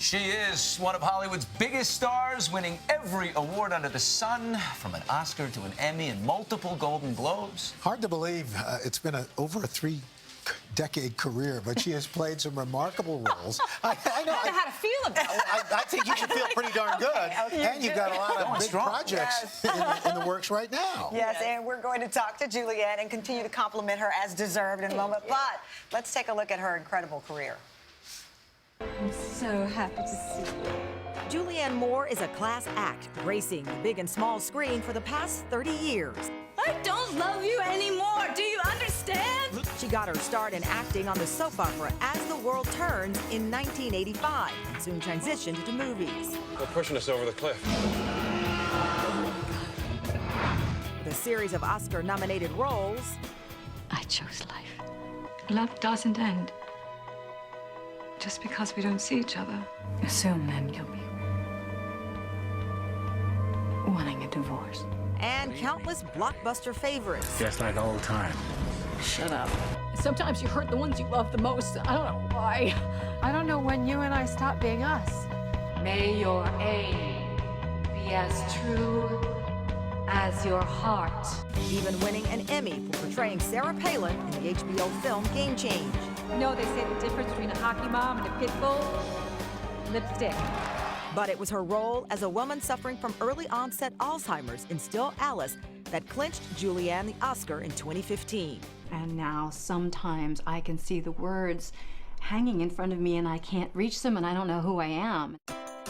She is one of Hollywood's biggest stars, winning every award under the sun, from an Oscar to an Emmy and multiple Golden Globes. Hard to believe it's been over a three-decade career, but she has played some remarkable roles. I don't know how to feel about it. I think you should feel pretty darn good. Okay. And you've got a lot of big projects in the works right now. Yes, and we're going to talk to Julianne and continue to compliment her as deserved in a moment. But let's take a look at her incredible career. I'm so happy to see you. Julianne Moore is a class act, gracing the big and small screen for the past 30 years. I don't love you anymore. Do you understand? She got her start in acting on the soap opera As the World Turns in 1985 and soon transitioned to movies. They're pushing us over the cliff. With a series of Oscar-nominated roles, I chose life. Love doesn't end just because we don't see each other. Soon then you'll be wanting a divorce. and countless blockbuster favorites. Just like old times. Shut up. Sometimes you hurt the ones you love the most. I don't know why. I don't know when you and I stop being us. May your aim be as true as your heart. Even winning an Emmy for portraying Sara Palin in the HBO film Game Change. You know, they say the difference between a hockey mom and a pit bull? Lipstick. But it was her role as a woman suffering from early onset Alzheimer's in Still Alice that clinched Julianne the Oscar in 2015. And now sometimes I can see the words hanging in front of me and I can't reach them and I don't know who I am.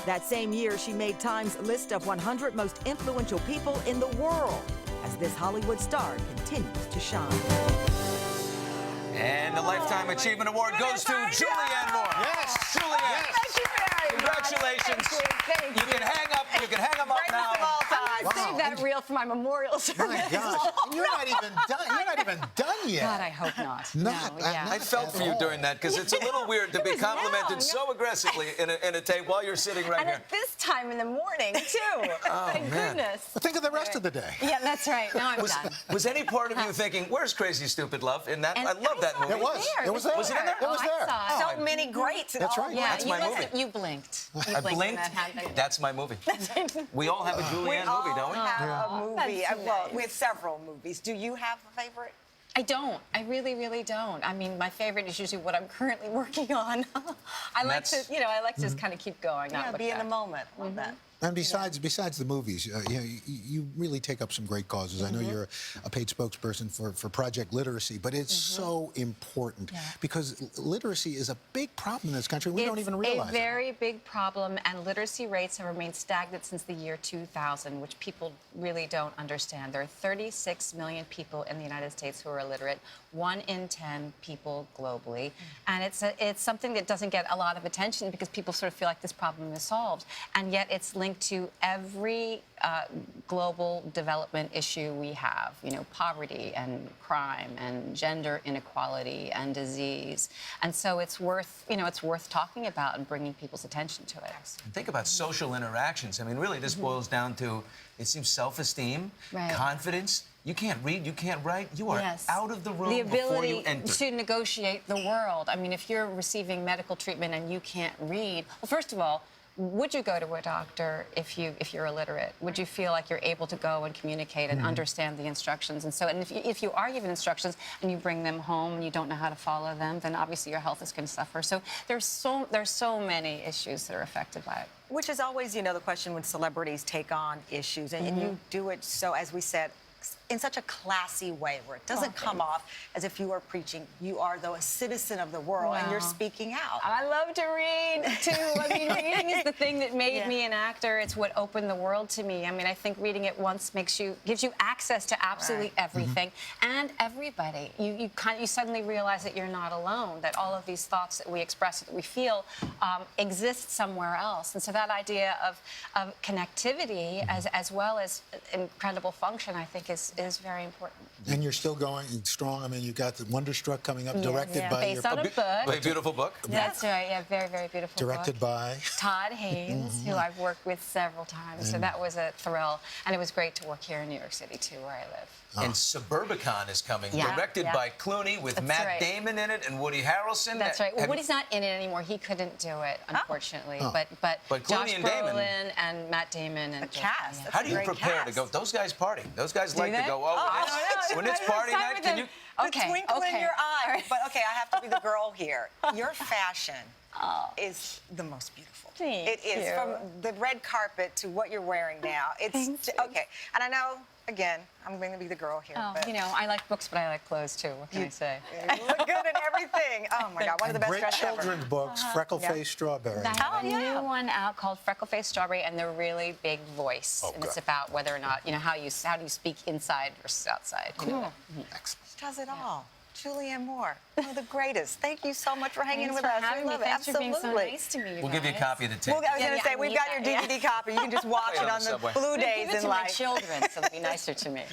That same year, she made Time's list of 100 most influential people in the world as this Hollywood star continues to shine. And the Lifetime Achievement Award goes to Julianne Moore. Yes, Julianne. Thank you very Congratulations. Thank You can hang up. You can hang them up now. Greatest of all time. Save that reel for my memorial service. My gosh, you're not even done. You're not even done yet. God, I hope not. Not, No, yeah. I felt for you during that because it's a little weird to be was complimented young. so aggressively in a tape while you're sitting right And here. at this time in the morning, too. Thank goodness. But think of the rest of the day. Yeah, that's right. Now I'm done. Was any part of you thinking, "Where's Crazy Stupid Love?" In that, And I love that movie. It was. It was there. Was it in there? It was I there. saw it. So many greats. That's right. Yeah, That's my movie. You blinked. You I when blinked. that happened. That's my movie. We all have a Julianne movie, don't we? Have a movie. That's Well, nice. we have several movies. Do you have a favorite? I don't. I really, really don't. I mean, my favorite is usually what I'm currently working on. I like to, I like to just kind of keep going. Yeah, not look be in the back. moment. Love that. And besides the movies, you really take up some great causes. I know you're a paid spokesperson for Project Literacy, but it's so important because literacy is a big problem in this country. We don't even realize It's a very big problem, and literacy rates have remained stagnant since the year 2000, which people really don't understand. There are 36 million people in the United States who are illiterate, 1 in 10 people globally, and it's something that doesn't get a lot of attention because people sort of feel like this problem is solved, and yet it's linked to every global development issue we have, poverty and crime and gender inequality and disease. And so it's worth talking about and bringing people's attention to it. Think about social interactions. I mean, really, this boils down to, it seems, self-esteem, Right. confidence. You can't read, you can't write. You are out of the room the before you ability enter. to negotiate the world. I mean, if you're receiving medical treatment and you can't read, well, first of all, would you go to a doctor if you're illiterate? Would you feel like you're able to go and communicate and understand the instructions? And so, if you are given instructions and you bring them home and you don't know how to follow them, then obviously your health is going to suffer. So there's so many issues that are affected by it. Which is always, the question when celebrities take on issues, and you do it so, as we said, in such a classy way where it doesn't come off as if you are preaching. You are, though, a citizen of the world, and you're speaking out. I love to read, too. I mean, reading is the thing that made me an actor. It's what opened the world to me. I mean, I think reading it once gives you access to absolutely everything and everybody. You suddenly realize that you're not alone, that all of these thoughts that we express, that we feel, exist somewhere else. And so that idea of connectivity as well as incredible function, I think, is very important. And you're still going strong. I mean, you got the Wonderstruck coming up, directed by Based on a book. A beautiful book. That's right. Yeah, very, very beautiful directed book. by Todd Haynes, who I've worked with several times. So that was a thrill. And it was great to work here in New York City, too, where I live. And Suburbicon is coming, Yeah. directed by Clooney with That's Matt right. Damon in it and Woody Harrelson. That's right. Well, Woody's not in it anymore. He couldn't do it, unfortunately. But But Josh Clooney and Damon. Brolin and Matt Damon and The cast. Yeah. That's How do you Great prepare to cast. go? Those guys party. Those guys like they? to go, when it's party Time night, with can them. you... The twinkle in your eye. But okay, I have to be the girl here. Your fashion is the most beautiful. Thank It is. you. From the red carpet to what you're wearing now. It's okay. And I know, again, I'm going to be the girl here. Oh, but you know, I like books, but I like clothes, too. What can I say? you look good in everything. Oh, my God. One of the best great dresses ever. children's books, Freckleface Strawberry. I have a new one out called Freckleface Strawberry and the Really Big Voice. And it's about whether or not, you know, how do you speak inside versus outside. You know? Excellent. She does it all. Julianne Moore, one of the greatest. Thank you so much for hanging Thanks with for us. having We me. love it. Thanks for being so Absolutely. nice to me, We'll give you a guys. copy of the tape. Well, I was going to say, I we've need got your that, DVD copy. You can just watch Play it it on on the the subway. blue Give days it in to my life. children, so they'll be nicer to me.